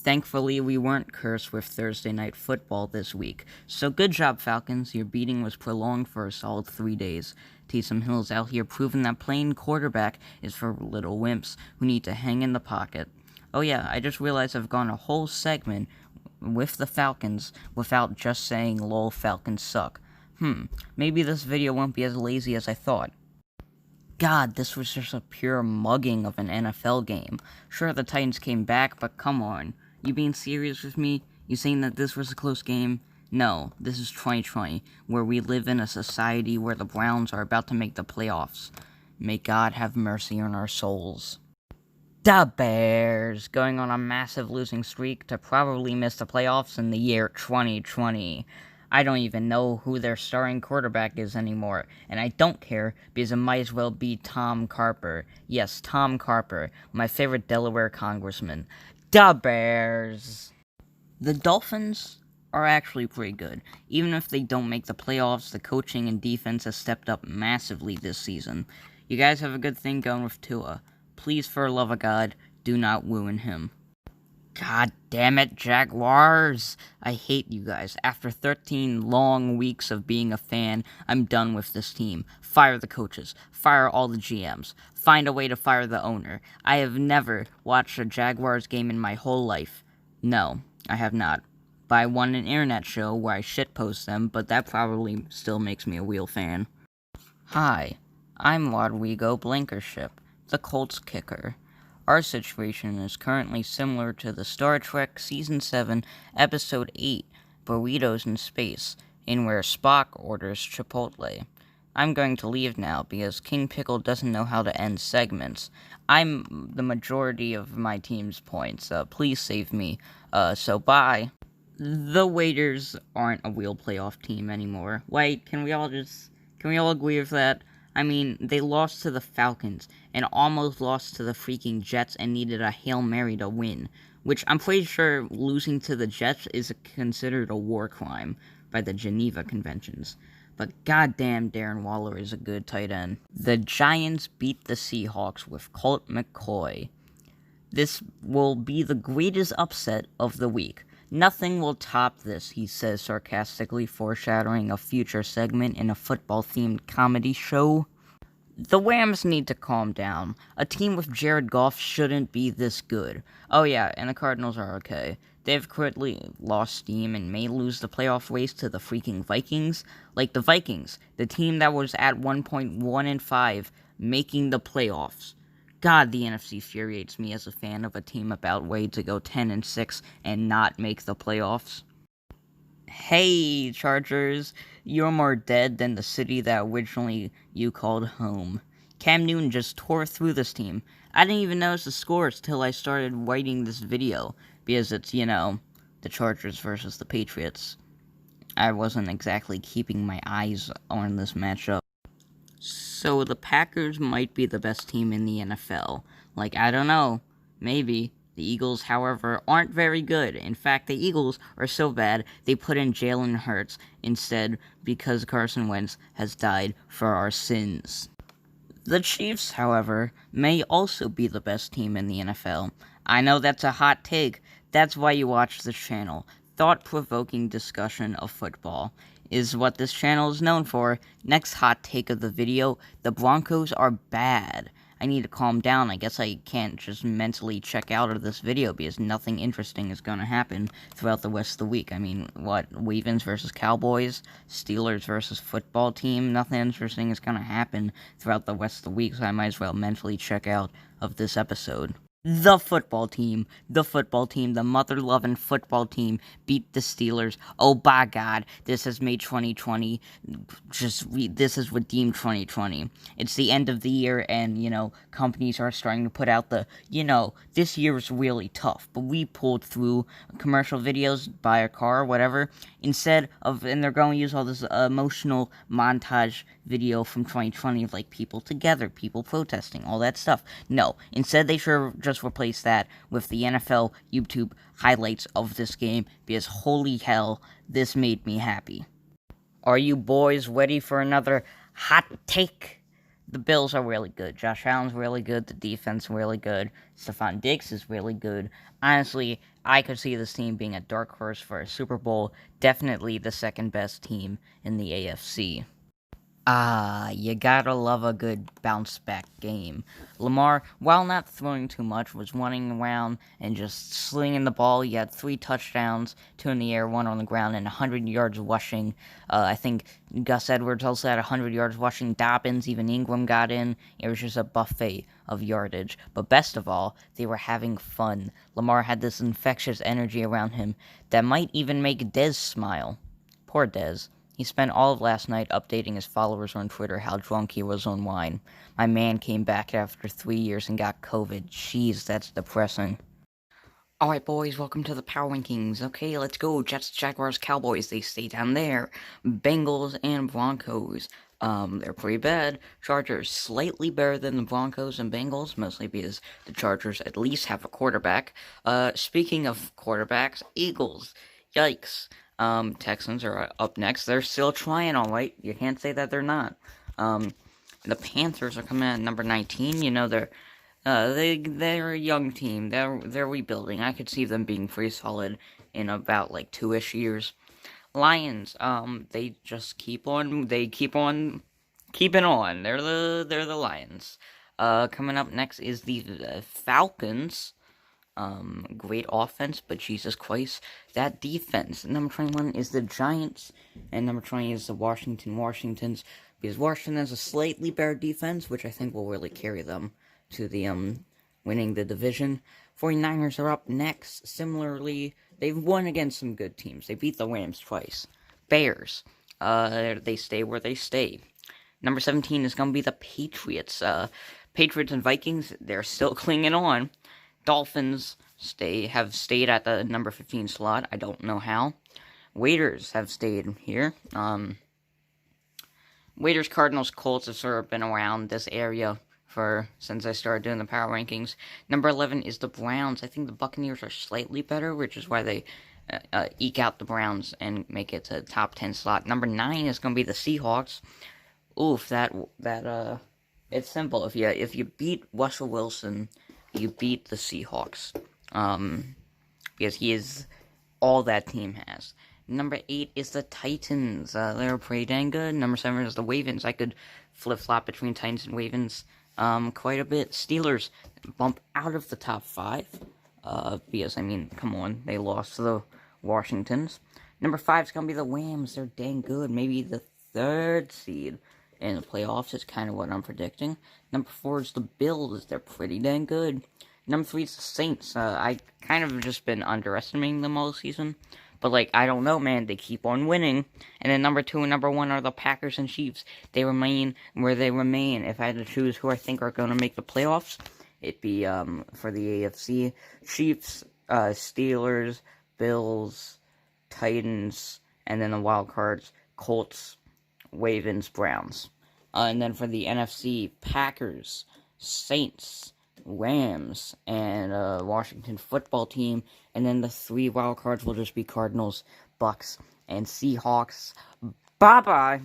Thankfully, we weren't cursed with Thursday night football this week. So good job, Falcons. Your beating was prolonged for a solid 3 days. Taysom Hill's out here proving that playing quarterback is for little wimps who need to hang in the pocket. Oh yeah, I just realized I've gone a whole segment with the Falcons without just saying lol Falcons suck. Maybe this video won't be as lazy as I thought. God, this was just a pure mugging of an NFL game. Sure, the Titans came back, but come on. You being serious with me? You saying that this was a close game? No, this is 2020, where we live in a society where the Browns are about to make the playoffs. May God have mercy on our souls. The Bears, going on a massive losing streak to probably miss the playoffs in the year 2020. I don't even know who their starting quarterback is anymore, and I don't care because it might as well be Tom Carper. Yes, Tom Carper, my favorite Delaware congressman. The Bears. The Dolphins are actually pretty good. Even if they don't make the playoffs, the coaching and defense has stepped up massively this season. You guys have a good thing going with Tua. Please, for the love of God, do not ruin him. God damn it, Jaguars! I hate you guys. After 13 long weeks of being a fan, I'm done with this team. Fire the coaches. Fire all the GMs. Find a way to fire the owner. I have never watched a Jaguars game in my whole life. No, I have not. But I won an internet show where I shitpost them, but that probably still makes me a real fan. Hi, I'm Rodrigo Blankership, the Colts kicker. Our situation is currently similar to the Star Trek Season 7, Episode 8, Burritos in Space, in where Spock orders Chipotle. I'm going to leave now because King Pickle doesn't know how to end segments. I'm the majority of my team's points. Please save me. So bye. The Waiters aren't a real playoff team anymore. Wait, can we all agree with that? I mean, they lost to the Falcons, and almost lost to the freaking Jets and needed a Hail Mary to win. Which I'm pretty sure losing to the Jets is considered a war crime by the Geneva Conventions. But goddamn, Darren Waller is a good tight end. The Giants beat the Seahawks with Colt McCoy. This will be the greatest upset of the week. Nothing will top this, he says sarcastically, foreshadowing a future segment in a football-themed comedy show. The Rams need to calm down. A team with Jared Goff shouldn't be this good. Oh yeah, and the Cardinals are okay. They've quickly lost steam and may lose the playoff race to the freaking Vikings. Like the Vikings, the team that was at 1.1-5, making the playoffs. God, the NFC infuriates me as a fan of a team about ready to go 10-6 and not make the playoffs. Hey, Chargers, you're more dead than the city that originally you called home. Cam Newton just tore through this team. I didn't even notice the scores till I started writing this video, because it's, the Chargers versus the Patriots. I wasn't exactly keeping my eyes on this matchup. So the Packers might be the best team in the NFL. Like, I don't know. Maybe. The Eagles, however, aren't very good. In fact, the Eagles are so bad, they put in Jalen Hurts instead because Carson Wentz has died for our sins. The Chiefs, however, may also be the best team in the NFL. I know that's a hot take. That's why you watch this channel. Thought-provoking discussion of football is what this channel is known for. Next hot take of the video, the Broncos are bad. I need to calm down. I guess I can't just mentally check out of this video because nothing interesting is going to happen throughout the rest of the week. I mean, what? Ravens versus Cowboys? Steelers versus football team? Nothing interesting is going to happen throughout the rest of the week, so I might as well mentally check out of this episode. The football team, the mother-loving football team beat the Steelers. Oh, by God, this has made 2020, this has redeemed 2020. It's the end of the year, and, companies are starting to put out this year was really tough, but we pulled through commercial videos, buy a car, whatever, and they're going to use all this emotional montage video from 2020 of, people together, people protesting, all that stuff. No, instead they should just replace that with the NFL YouTube highlights of this game, because holy hell, this made me happy. Are you boys ready for another hot take? The Bills are really good. Josh Allen's really good. The defense really good. Stephon Diggs is really good. Honestly, I could see this team being a dark horse for a Super Bowl, definitely the second best team in the AFC. You gotta love a good bounce back game. Lamar, while not throwing too much, was running around and just slinging the ball. He had 3 touchdowns, 2 in the air, 1 on the ground, and 100 yards rushing. I think Gus Edwards also had 100 yards rushing. Dobbins, even Ingram got in. It was just a buffet of yardage. But best of all, they were having fun. Lamar had this infectious energy around him that might even make Dez smile. Poor Dez. He spent all of last night updating his followers on Twitter how drunk he was on wine. My man came back after 3 years and got COVID. Jeez, that's depressing. Alright, boys, welcome to the Power Rankings. Okay, let's go. Jets, Jaguars, Cowboys, they stay down there. Bengals and Broncos. They're pretty bad. Chargers, slightly better than the Broncos and Bengals, mostly because the Chargers at least have a quarterback. Speaking of quarterbacks, Eagles. Yikes. Texans are up next. They're still trying, all right. You can't say that they're not. The Panthers are coming in at number 19. You know, they're a young team. They're rebuilding. I could see them being pretty solid in about like 2-ish years. Lions, they just keep on keeping on. They're the Lions. Coming up next is the Falcons. Great offense, but Jesus Christ, that defense. Number 21 is the Giants, and number 20 is the Washingtons, because Washington has a slightly better defense, which I think will really carry them to the, winning the division. 49ers are up next. Similarly, they've won against some good teams. They beat the Rams twice. Bears, they stay where they stay. Number 17 is going to be the Patriots. Patriots and Vikings, they're still clinging on. Dolphins have stayed at the number 15 slot. I don't know how. Raiders have stayed here. Raiders, Cardinals, Colts have sort of been around this area since I started doing the power rankings. Number 11 is the Browns. I think the Buccaneers are slightly better, which is why they eke out the Browns and make it to the top 10 slot. Number 9 is going to be the Seahawks. Oof, it's simple. If you beat Russell Wilson, you beat the Seahawks, because he is all that team has. Number 8 is the Titans. They're pretty dang good. Number 7 is the Ravens. I could flip-flop between Titans and Ravens quite a bit. Steelers bump out of the top 5, because, I mean, come on, they lost to the Washingtons. Number 5 is going to be the Rams. They're dang good. Maybe the 3rd seed in the playoffs is kind of what I'm predicting. Number 4 is the Bills. They're pretty dang good. Number 3 is the Saints. I kind of just been underestimating them all season. But, like, I don't know, man. They keep on winning. And then number 2 and number 1 are the Packers and Chiefs. They remain where they remain. If I had to choose who I think are going to make the playoffs, it'd be, for the AFC, Chiefs, Steelers, Bills, Titans, and then the wild cards, Colts, Ravens, Browns. And then for the NFC, Packers, Saints, Rams, and Washington football team. And then the 3 wild cards will just be Cardinals, Bucks, and Seahawks. Bye-bye!